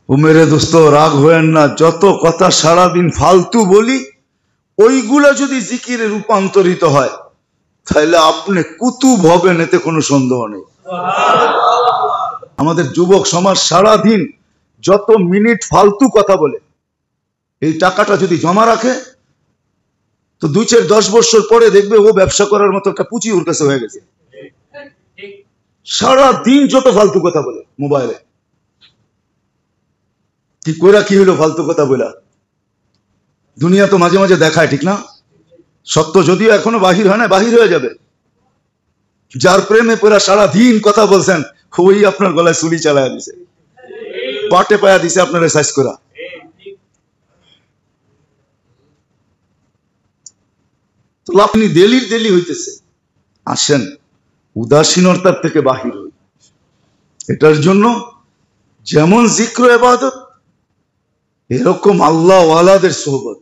ও মেরে দোস্ত রাগ হয়েন না, যত কথা সারাদিন ফালতু বলি ওইগুলা যদি জিকিরে রূপান্তরিত হয় তাহলে আপনি কুতুব হবেন, এতে কোনো সন্দেহ নেই। আমাদের যুবক সমাজ সারাদিন যত মিনিট ফালতু কথা বলে, এই টাকাটা যদি জমা রাখে তো 2-4-10 বছর পরে দেখবে ও ব্যবসা করার মতো একটা পুঁজি ওর কাছে হয়ে গেছে। সারাদিন যত ফালতু কথা বলে মোবাইলে, কি কইরা কি হলো ফালতু কথা বলা। দুনিয়া তো মাঝে মাঝে দেখায়, ঠিক না? সত্য যদিও এখনো বাহির হয় না, বাহির হয়ে যাবে। যার প্রেমে পড়া সারাদিন কথা বলছেন ওই আপনার গলায় চুলি চালায়া দিছে, পাটে পায়া দিছে আপনার সাইজ করা। তো আপনি দেলি হইতেছে, আসেন উদাসীনতার থেকে বাহির হই। এটার জন্য যেমন জিক্র ইবাদত, এরকম আল্লাহ ওয়ালাদের সোহবত।